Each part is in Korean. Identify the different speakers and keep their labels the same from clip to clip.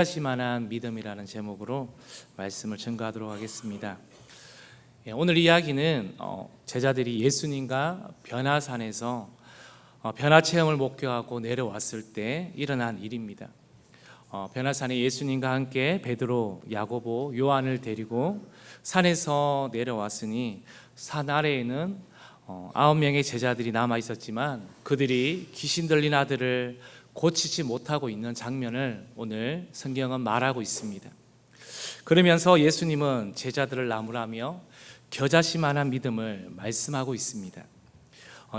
Speaker 1: 변화시만한 믿음이라는 제목으로 말씀을 전가하도록 하겠습니다. 오늘 이야기는 제자들이 예수님과 변화산에서 변화체험을 목격하고 내려왔을 때 일어난 일입니다. 변화산에 예수님과 함께 베드로, 야고보, 요한을 데리고 산에서 내려왔으니 산 아래에는 9명의 제자들이 남아 있었지만 그들이 귀신 들린 아들을 고치지 못하고 있는 장면을 오늘 성경은 말하고 있습니다. 그러면서 예수님은 제자들을 나무라며 겨자씨만한 믿음을 말씀하고 있습니다.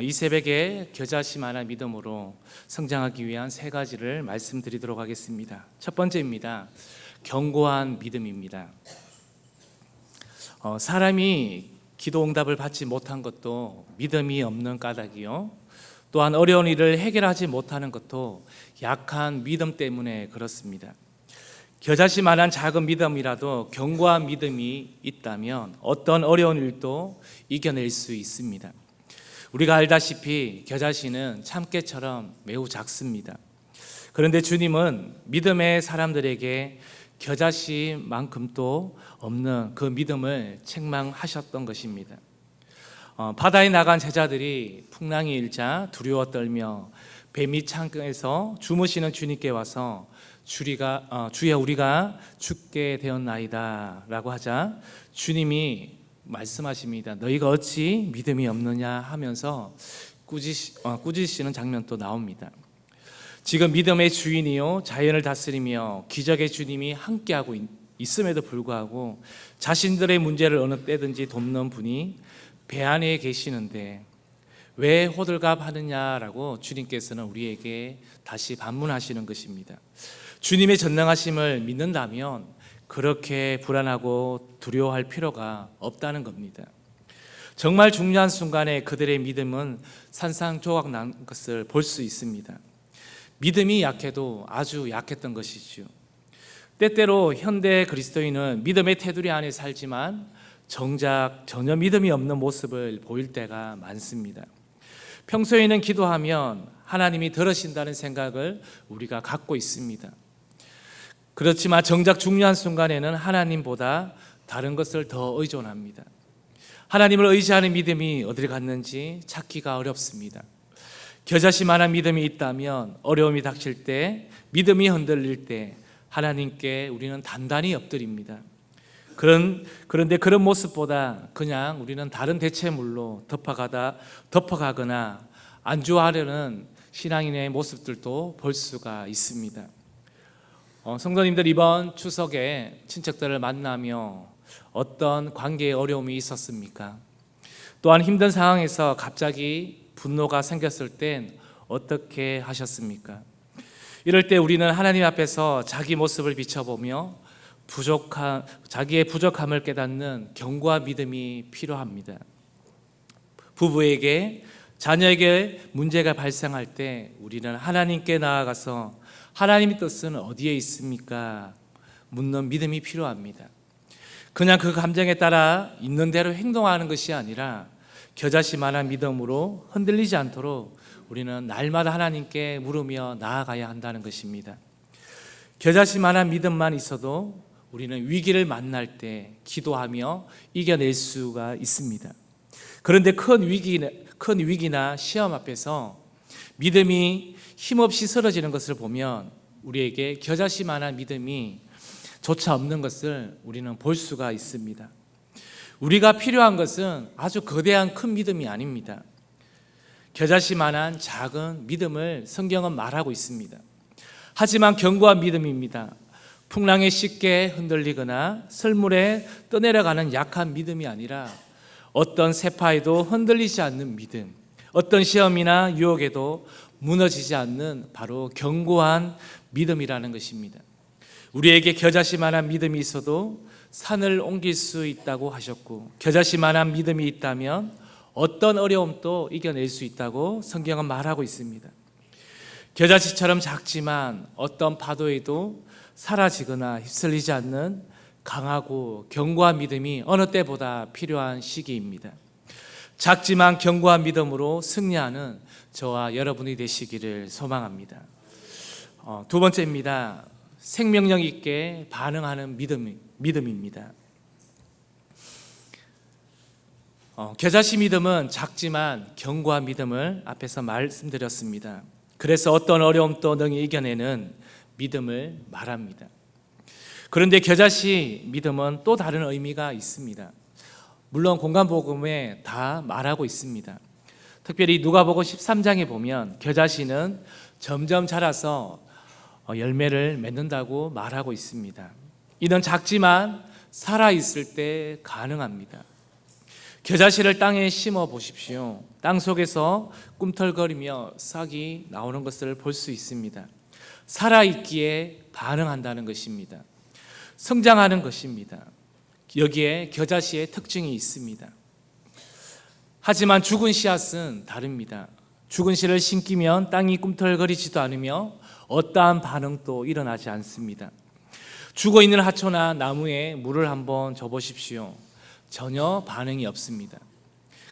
Speaker 1: 이 새벽에 겨자씨만한 믿음으로 성장하기 위한 세 가지를 말씀드리도록 하겠습니다. 첫 번째입니다. 견고한 믿음입니다. 사람이 기도 응답을 받지 못한 것도 믿음이 없는 까닭이요, 또한 어려운 일을 해결하지 못하는 것도 약한 믿음 때문에 그렇습니다. 겨자씨만한 작은 믿음이라도 견고한 믿음이 있다면 어떤 어려운 일도 이겨낼 수 있습니다. 우리가 알다시피 겨자씨는 참깨처럼 매우 작습니다. 그런데 주님은 믿음의 사람들에게 겨자씨만큼도 없는 그 믿음을 책망하셨던 것입니다. 바다에 나간 제자들이 풍랑이 일자 두려워 떨며 뱀이 창에서 주무시는 주님께 와서 주야 우리가 죽게 되었나이다 라고 하자 주님이 말씀하십니다. 너희가 어찌 믿음이 없느냐 하면서 꾸짖으시는 장면도 나옵니다. 지금 믿음의 주인이요 자연을 다스리며 기적의 주님이 함께하고 있음에도 불구하고 자신들의 문제를 어느 때든지 돕는 분이 배 안에 계시는데 왜 호들갑 하느냐라고 주님께서는 우리에게 다시 반문하시는 것입니다. 주님의 전능하심을 믿는다면 그렇게 불안하고 두려워할 필요가 없다는 겁니다. 정말 중요한 순간에 그들의 믿음은 산산조각 난 것을 볼 수 있습니다. 믿음이 약해도 아주 약했던 것이죠. 때때로 현대 그리스도인은 믿음의 테두리 안에 살지만 정작 전혀 믿음이 없는 모습을 보일 때가 많습니다. 평소에는 기도하면 하나님이 들으신다는 생각을 우리가 갖고 있습니다. 그렇지만 정작 중요한 순간에는 하나님보다 다른 것을 더 의존합니다. 하나님을 의지하는 믿음이 어디를 갔는지 찾기가 어렵습니다. 겨자씨만한 믿음이 있다면 어려움이 닥칠 때, 믿음이 흔들릴 때 하나님께 우리는 단단히 엎드립니다. 그런데 그런 모습보다 그냥 우리는 다른 대체물로 덮어가거나 안주하려는 신앙인의 모습들도 볼 수가 있습니다. 성도님들, 이번 추석에 친척들을 만나며 어떤 관계에 어려움이 있었습니까? 또한 힘든 상황에서 갑자기 분노가 생겼을 땐 어떻게 하셨습니까? 이럴 때 우리는 하나님 앞에서 자기 모습을 비춰보며 자기의 부족함을 깨닫는 견고한 믿음이 필요합니다. 부부에게, 자녀에게 문제가 발생할 때 우리는 하나님께 나아가서 하나님의 뜻은 어디에 있습니까? 묻는 믿음이 필요합니다. 그냥 그 감정에 따라 있는 대로 행동하는 것이 아니라 겨자씨만한 믿음으로 흔들리지 않도록 우리는 날마다 하나님께 물으며 나아가야 한다는 것입니다. 겨자씨만한 믿음만 있어도 우리는 위기를 만날 때 기도하며 이겨낼 수가 있습니다. 그런데 큰 위기나 시험 앞에서 믿음이 힘없이 쓰러지는 것을 보면 우리에게 겨자씨만한 믿음이 조차 없는 것을 우리는 볼 수가 있습니다. 우리가 필요한 것은 아주 거대한 큰 믿음이 아닙니다. 겨자씨만한 작은 믿음을 성경은 말하고 있습니다. 하지만 견고한 믿음입니다. 풍랑에 쉽게 흔들리거나 썰물에 떠내려가는 약한 믿음이 아니라 어떤 세파에도 흔들리지 않는 믿음, 어떤 시험이나 유혹에도 무너지지 않는 바로 견고한 믿음이라는 것입니다. 우리에게 겨자씨만한 믿음이 있어도 산을 옮길 수 있다고 하셨고, 겨자씨만한 믿음이 있다면 어떤 어려움도 이겨낼 수 있다고 성경은 말하고 있습니다. 겨자씨처럼 작지만 어떤 파도에도 사라지거나 휩쓸리지 않는 강하고 견고한 믿음이 어느 때보다 필요한 시기입니다. 작지만 견고한 믿음으로 승리하는 저와 여러분이 되시기를 소망합니다. 두 번째입니다. 생명력 있게 반응하는 믿음입니다. 겨자씨 믿음은 작지만 견고한 믿음을 앞에서 말씀드렸습니다. 그래서 어떤 어려움도 능히 이겨내는 믿음을 말합니다. 그런데 겨자씨 믿음은 또 다른 의미가 있습니다. 물론 공간복음에 다 말하고 있습니다. 특별히 누가복음 13장에 보면 겨자씨는 점점 자라서 열매를 맺는다고 말하고 있습니다. 이는 작지만 살아있을 때 가능합니다. 겨자씨를 땅에 심어 보십시오. 땅 속에서 꿈틀거리며 싹이 나오는 것을 볼 수 있습니다. 살아있기에 반응한다는 것입니다. 성장하는 것입니다. 여기에 겨자씨의 특징이 있습니다. 하지만 죽은 씨앗은 다릅니다. 죽은 씨를 심기면 땅이 꿈틀거리지도 않으며 어떠한 반응도 일어나지 않습니다. 죽어있는 하초나 나무에 물을 한번 줘보십시오. 전혀 반응이 없습니다.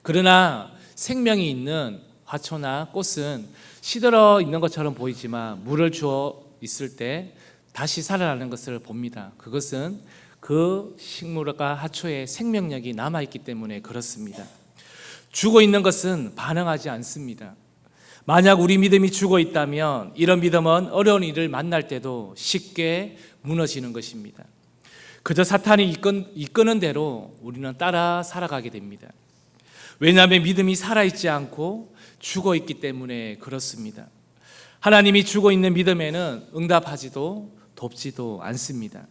Speaker 1: 그러나 생명이 있는 화초나 꽃은 시들어 있는 것처럼 보이지만 물을 주어 있을 때 다시 살아나는 것을 봅니다. 그것은 그 식물과 하초의 생명력이 남아있기 때문에 그렇습니다. 죽어 있는 것은 반응하지 않습니다. 만약 우리 믿음이 죽어 있다면 이런 믿음은 어려운 일을 만날 때도 쉽게 무너지는 것입니다. 그저 사탄이 이끄는 대로 우리는 따라 살아가게 됩니다. 왜냐하면 믿음이 살아있지 않고 죽어있기 때문에 그렇습니다. 하나님이 죽어있는 믿음에는 응답하지도 돕지도 않습니다.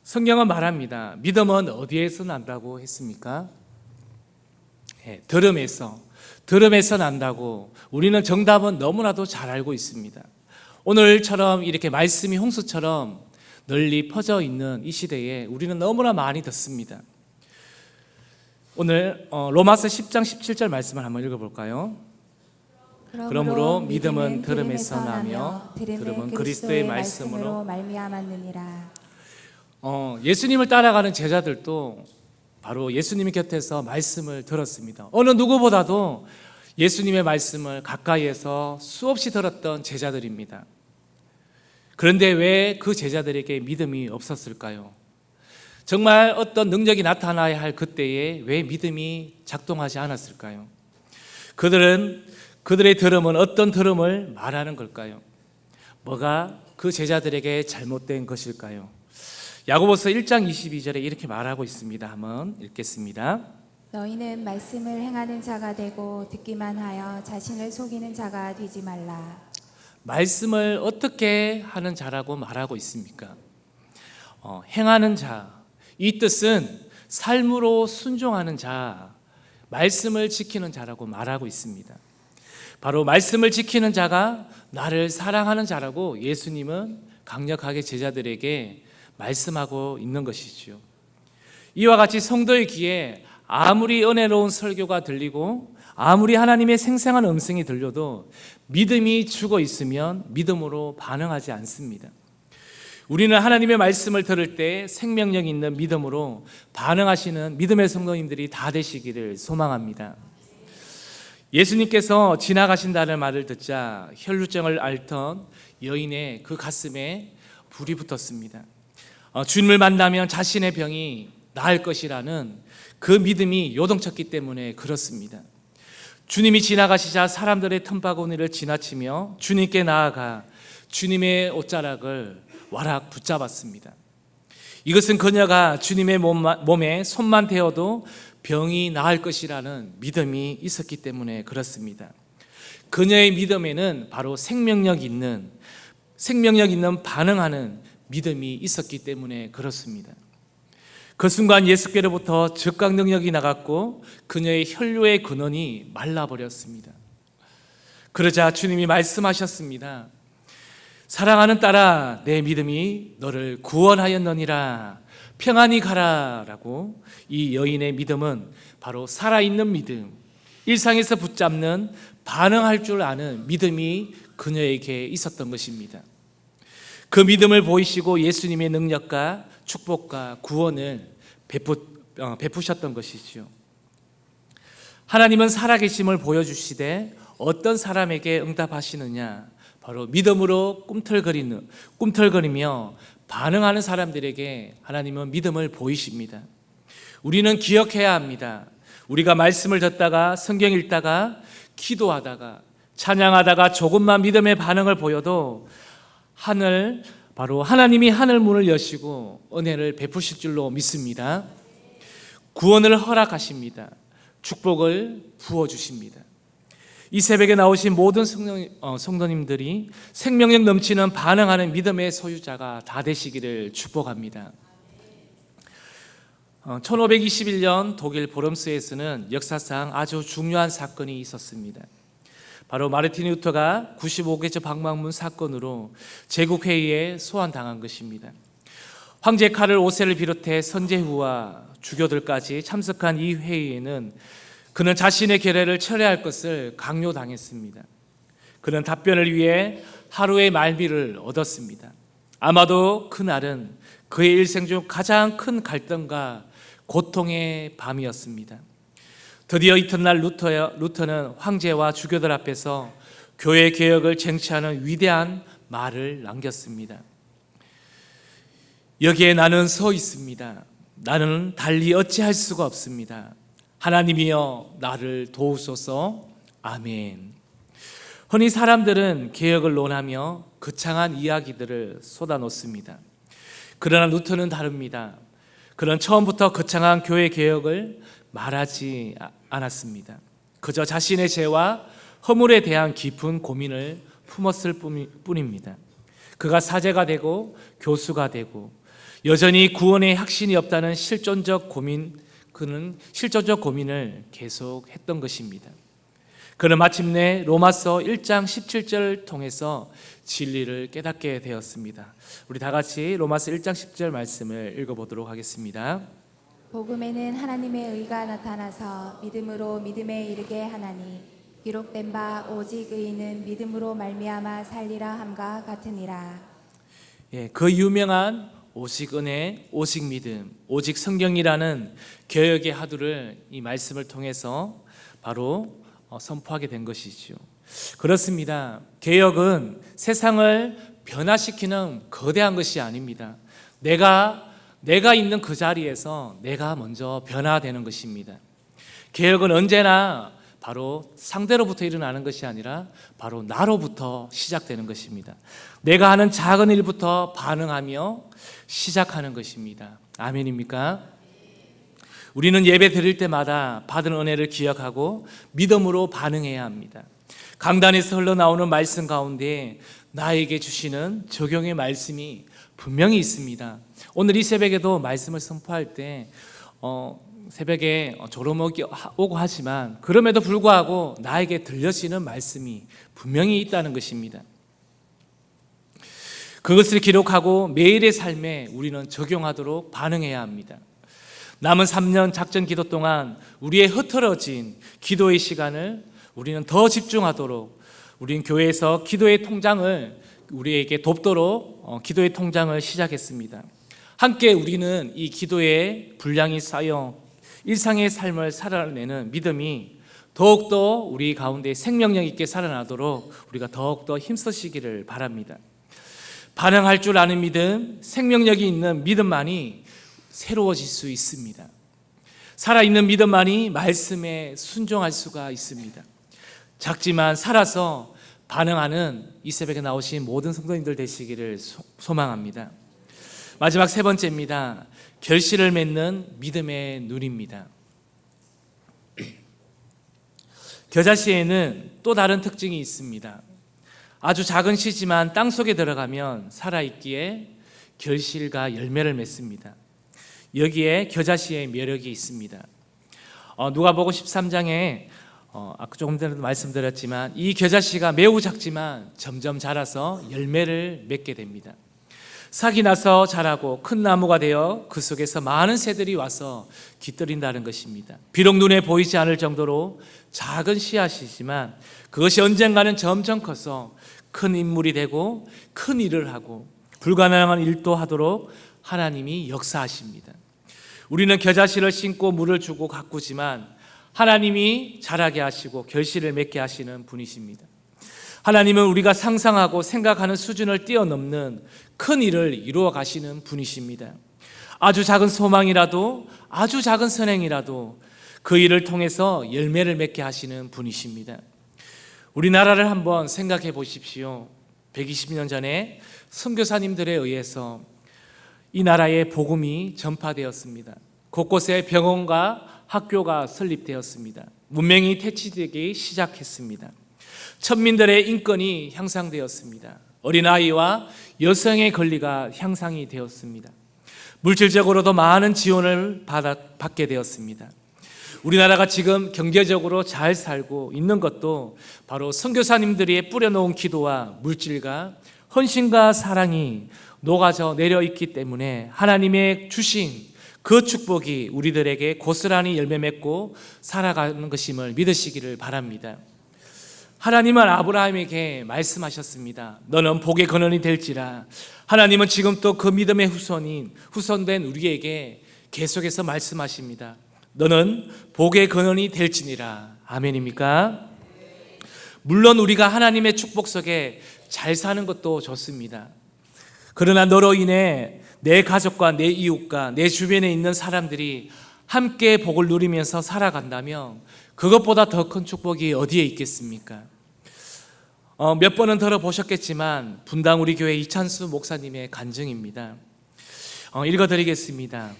Speaker 1: 성경은 말합니다. 믿음은 어디에서 난다고 했습니까? 들음에서 난다고. 우리는 정답은 너무나도 잘 알고 있습니다. 오늘처럼 이렇게 말씀이 홍수처럼 널리 퍼져 있는 이 시대에 우리는 너무나 많이 듣습니다. 오늘 로마서 10장 17절 말씀을 한번 읽어볼까요? 그러므로 믿음은 들음에서 나며 들음은 그리스도의 말씀으로
Speaker 2: 말미암았느니라.
Speaker 1: 예수님을 따라가는 제자들도 바로 예수님 곁에서 말씀을 들었습니다. 어느 누구보다도 예수님의 말씀을 가까이에서 수없이 들었던 제자들입니다. 그런데 왜 그 제자들에게 믿음이 없었을까요? 정말 어떤 능력이 나타나야 할 그때에 왜 믿음이 작동하지 않았을까요? 그들의 들음은 어떤 들음을 말하는 걸까요? 뭐가 그 제자들에게 잘못된 것일까요? 야고보서 1장 22절에 이렇게 말하고 있습니다. 한번 읽겠습니다.
Speaker 2: 너희는 말씀을 행하는 자가 되고 듣기만 하여 자신을 속이는 자가 되지 말라.
Speaker 1: 말씀을 어떻게 하는 자라고 말하고 있습니까? 행하는 자, 이 뜻은 삶으로 순종하는 자, 말씀을 지키는 자라고 말하고 있습니다. 바로 말씀을 지키는 자가 나를 사랑하는 자라고 예수님은 강력하게 제자들에게 말씀하고 있는 것이지요. 이와 같이 성도의 귀에 아무리 은혜로운 설교가 들리고 아무리 하나님의 생생한 음성이 들려도 믿음이 죽어 있으면 믿음으로 반응하지 않습니다. 우리는 하나님의 말씀을 들을 때 생명력 있는 믿음으로 반응하시는 믿음의 성도님들이 다 되시기를 소망합니다. 예수님께서 지나가신다는 말을 듣자 혈루증을 앓던 여인의 그 가슴에 불이 붙었습니다. 주님을 만나면 자신의 병이 나을 것이라는 그 믿음이 요동쳤기 때문에 그렇습니다. 주님이 지나가시자 사람들의 틈바구니를 지나치며 주님께 나아가 주님의 옷자락을 와락 붙잡았습니다. 이것은 그녀가 주님의 몸에 손만 대어도 병이 나을 것이라는 믿음이 있었기 때문에 그렇습니다. 그녀의 믿음에는 바로 생명력 있는 반응하는 믿음이 있었기 때문에 그렇습니다. 그 순간 예수께로부터 즉각 능력이 나갔고 그녀의 혈류의 근원이 말라버렸습니다. 그러자 주님이 말씀하셨습니다. 사랑하는 딸아, 내 믿음이 너를 구원하였느니라. 평안히 가라 라고. 이 여인의 믿음은 바로 살아있는 믿음, 일상에서 붙잡는 반응할 줄 아는 믿음이 그녀에게 있었던 것입니다. 그 믿음을 보이시고 예수님의 능력과 축복과 구원을 베푸셨던 것이지요. 하나님은 살아계심을 보여주시되 어떤 사람에게 응답하시느냐? 바로 믿음으로 꿈틀거리며 반응하는 사람들에게 하나님은 믿음을 보이십니다. 우리는 기억해야 합니다. 우리가 말씀을 듣다가 성경 읽다가 기도하다가 찬양하다가 조금만 믿음의 반응을 보여도 바로 하나님이 하늘 문을 여시고 은혜를 베푸실 줄로 믿습니다. 구원을 허락하십니다. 축복을 부어주십니다. 이 새벽에 나오신 모든 성도님들이 생명력 넘치는 반응하는 믿음의 소유자가 다 되시기를 축복합니다. 1521년 독일 브럼스에서는 역사상 아주 중요한 사건이 있었습니다. 바로 마르틴 루터가 95개조 방방문 사건으로 제국회의에 소환당한 것입니다. 황제 카를 5세를 비롯해 선제후와 주교들까지 참석한 이 회의에는 그는 자신의 결례를 철회할 것을 강요당했습니다. 그는 답변을 위해 하루의 말미를 얻었습니다. 아마도 그날은 그의 일생 중 가장 큰 갈등과 고통의 밤이었습니다. 드디어 이튿날 루터는 황제와 주교들 앞에서 교회 개혁을 쟁취하는 위대한 말을 남겼습니다. 여기에 나는 서 있습니다. 나는 달리 어찌할 수가 없습니다. 하나님이여 나를 도우소서. 아멘. 흔히 사람들은 개혁을 논하며 거창한 이야기들을 쏟아놓습니다. 그러나 루터는 다릅니다. 그는 처음부터 거창한 교회 개혁을 말하지 않았습니다. 그저 자신의 죄와 허물에 대한 깊은 고민을 품었을 뿐입니다. 그가 사제가 되고 교수가 되고 여전히 구원의 확신이 없다는 그는 실존적 고민을 계속했던 것입니다. 그는 마침내 로마서 1장 17절을 통해서 진리를 깨닫게 되었습니다. 우리 다 같이 로마서 1장 10절 말씀을 읽어보도록 하겠습니다.
Speaker 2: 복음에는 하나님의 의가 나타나서 믿음으로 믿음에 이르게 하나니 기록된 바 오직 의인은 믿음으로 말미암아 살리라 함과 같으니라.
Speaker 1: 그 유명한 오직 은혜, 오직 믿음, 오직 성경이라는 개혁의 화두를 이 말씀을 통해서 바로 선포하게 된 것이죠. 그렇습니다. 개혁은 세상을 변화시키는 거대한 것이 아닙니다. 내가 있는 그 자리에서 내가 먼저 변화되는 것입니다. 개혁은 언제나 바로 상대로부터 일어나는 것이 아니라 바로 나로부터 시작되는 것입니다. 내가 하는 작은 일부터 반응하며 시작하는 것입니다. 아멘입니까? 우리는 예배 드릴 때마다 받은 은혜를 기억하고 믿음으로 반응해야 합니다. 강단에서 흘러나오는 말씀 가운데 나에게 주시는 적용의 말씀이 분명히 있습니다. 오늘 이 새벽에도 말씀을 선포할 때 새벽에 졸음오기 오고 하지만 그럼에도 불구하고 나에게 들려지는 말씀이 분명히 있다는 것입니다. 그것을 기록하고 매일의 삶에 우리는 적용하도록 반응해야 합니다. 남은 3년 작전 기도 동안 우리의 흐트러진 기도의 시간을 우리는 더 집중하도록 우리는 교회에서 기도의 통장을 우리에게 돕도록 기도의 통장을 시작했습니다. 함께 우리는 이 기도의 분량이 쌓여 일상의 삶을 살아내는 믿음이 더욱더 우리 가운데 생명력 있게 살아나도록 우리가 더욱더 힘쓰시기를 바랍니다. 반응할 줄 아는 믿음, 생명력이 있는 믿음만이 새로워질 수 있습니다. 살아있는 믿음만이 말씀에 순종할 수가 있습니다. 작지만 살아서 반응하는 이 새벽에 나오신 모든 성도님들 되시기를 소망합니다. 마지막 세 번째입니다. 결실을 맺는 믿음의 눈입니다. 겨자씨에는 또 다른 특징이 있습니다. 아주 작은 씨지만 땅속에 들어가면 살아있기에 결실과 열매를 맺습니다. 여기에 겨자씨의 매력이 있습니다. 누가복음 13장에 아까 조금 전에도 말씀드렸지만 이 겨자씨가 매우 작지만 점점 자라서 열매를 맺게 됩니다. 싹이 나서 자라고 큰 나무가 되어 그 속에서 많은 새들이 와서 깃들인다는 것입니다. 비록 눈에 보이지 않을 정도로 작은 씨앗이지만 그것이 언젠가는 점점 커서 큰 인물이 되고 큰 일을 하고 불가능한 일도 하도록 하나님이 역사하십니다. 우리는 겨자씨를 심고 물을 주고 가꾸지만 하나님이 자라게 하시고 결실을 맺게 하시는 분이십니다. 하나님은 우리가 상상하고 생각하는 수준을 뛰어넘는 큰 일을 이루어 가시는 분이십니다. 아주 작은 소망이라도, 아주 작은 선행이라도 그 일을 통해서 열매를 맺게 하시는 분이십니다. 우리나라를 한번 생각해 보십시오. 120년 전에 선교사님들에 의해서 이 나라에 복음이 전파되었습니다. 곳곳에 병원과 학교가 설립되었습니다. 문명이 퇴치되기 시작했습니다. 천민들의 인권이 향상되었습니다. 어린아이와 여성의 권리가 향상이 되었습니다. 물질적으로도 많은 지원을 받게 되었습니다. 우리나라가 지금 경제적으로 잘 살고 있는 것도 바로 선교사님들이 뿌려놓은 기도와 물질과 헌신과 사랑이 녹아져 내려 있기 때문에 하나님의 주신 그 축복이 우리들에게 고스란히 열매 맺고 살아가는 것임을 믿으시기를 바랍니다. 하나님은 아브라함에게 말씀하셨습니다. 너는 복의 근원이 될지라. 하나님은 지금 또 그 믿음의 후손된 우리에게 계속해서 말씀하십니다. 너는 복의 근원이 될지니라. 아멘입니까? 물론 우리가 하나님의 축복 속에 잘 사는 것도 좋습니다. 그러나 너로 인해 내 가족과 내 이웃과 내 주변에 있는 사람들이 함께 복을 누리면서 살아간다면 그것보다 더 큰 축복이 어디에 있겠습니까? 몇 번은 들어보셨겠지만 분당 우리 교회 이찬수 목사님의 간증입니다. 읽어드리겠습니다.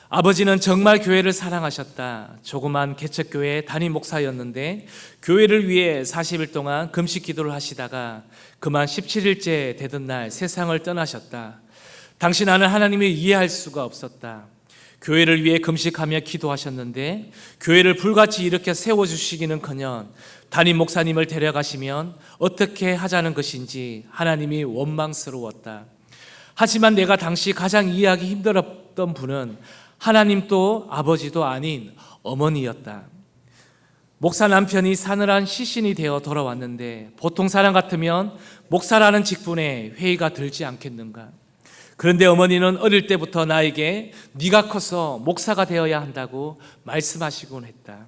Speaker 1: 아버지는 정말 교회를 사랑하셨다. 조그만 개척교회 담임 목사였는데 교회를 위해 40일 동안 금식 기도를 하시다가 그만 17일째 되던 날 세상을 떠나셨다. 당시 나는 하나님을 이해할 수가 없었다. 교회를 위해 금식하며 기도하셨는데 교회를 불같이 일으켜 세워주시기는커녕 담임 목사님을 데려가시면 어떻게 하자는 것인지 하나님이 원망스러웠다. 하지만 내가 당시 가장 이해하기 힘들었던 분은 하나님도 아버지도 아닌 어머니였다. 목사 남편이 사늘한 시신이 되어 돌아왔는데 보통 사람 같으면 목사라는 직분에 회의가 들지 않겠는가? 그런데 어머니는 어릴 때부터 나에게 네가 커서 목사가 되어야 한다고 말씀하시곤 했다.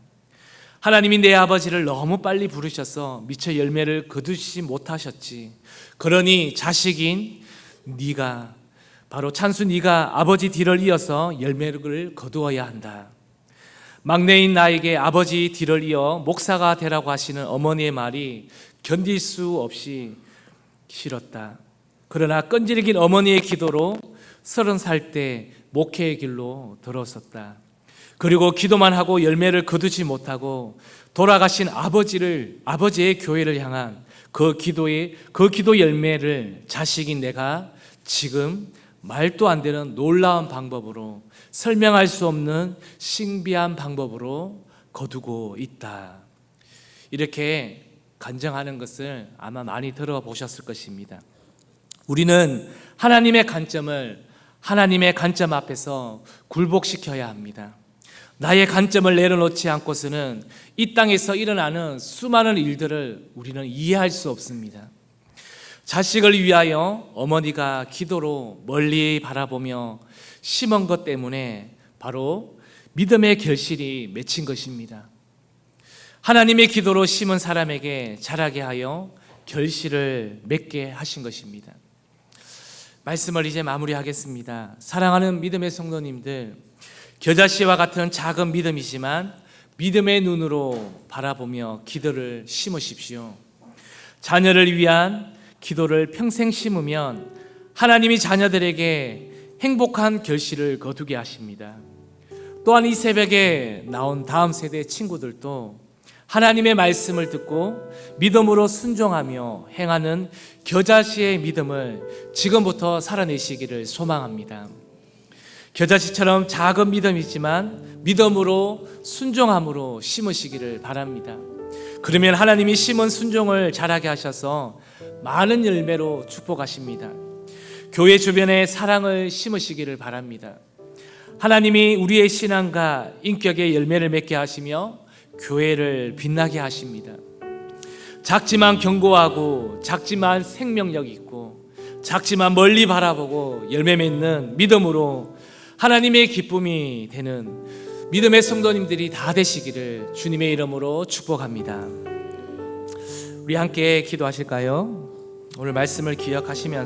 Speaker 1: 하나님이 내 아버지를 너무 빨리 부르셔서 미처 열매를 거두시지 못하셨지. 그러니 자식인 네가, 바로 찬수 네가 아버지 뒤를 이어서 열매를 거두어야 한다. 막내인 나에게 아버지 뒤를 이어 목사가 되라고 하시는 어머니의 말이 견딜 수 없이 싫었다. 그러나 끈질긴 어머니의 기도로 30살 때 목회의 길로 들어섰다. 그리고 기도만 하고 열매를 거두지 못하고 돌아가신 아버지의 교회를 향한 그 기도 열매를 자식인 내가 지금 말도 안 되는 놀라운 방법으로, 설명할 수 없는 신비한 방법으로 거두고 있다. 이렇게 간증하는 것을 아마 많이 들어보셨을 것입니다. 우리는 하나님의 관점을 하나님의 관점 앞에서 굴복시켜야 합니다. 나의 관점을 내려놓지 않고서는 이 땅에서 일어나는 수많은 일들을 우리는 이해할 수 없습니다. 자식을 위하여 어머니가 기도로 멀리 바라보며 심은 것 때문에 바로 믿음의 결실이 맺힌 것입니다. 하나님의 기도로 심은 사람에게 자라게 하여 결실을 맺게 하신 것입니다. 말씀을 이제 마무리하겠습니다. 사랑하는 믿음의 성도님들, 겨자씨와 같은 작은 믿음이지만 믿음의 눈으로 바라보며 기도를 심으십시오. 자녀를 위한 기도를 평생 심으면 하나님이 자녀들에게 행복한 결실을 거두게 하십니다. 또한 이 새벽에 나온 다음 세대 친구들도 하나님의 말씀을 듣고 믿음으로 순종하며 행하는 겨자씨의 믿음을 지금부터 살아내시기를 소망합니다. 겨자씨처럼 작은 믿음이지만 믿음으로 순종함으로 심으시기를 바랍니다. 그러면 하나님이 심은 순종을 자라게 하셔서 많은 열매로 축복하십니다. 교회 주변에 사랑을 심으시기를 바랍니다. 하나님이 우리의 신앙과 인격의 열매를 맺게 하시며 교회를 빛나게 하십니다. 작지만 견고하고 작지만 생명력 있고 작지만 멀리 바라보고 열매 맺는 믿음으로 하나님의 기쁨이 되는 믿음의 성도님들이 다 되시기를 주님의 이름으로 축복합니다. 우리 함께 기도하실까요? 오늘 말씀을 기억하시면서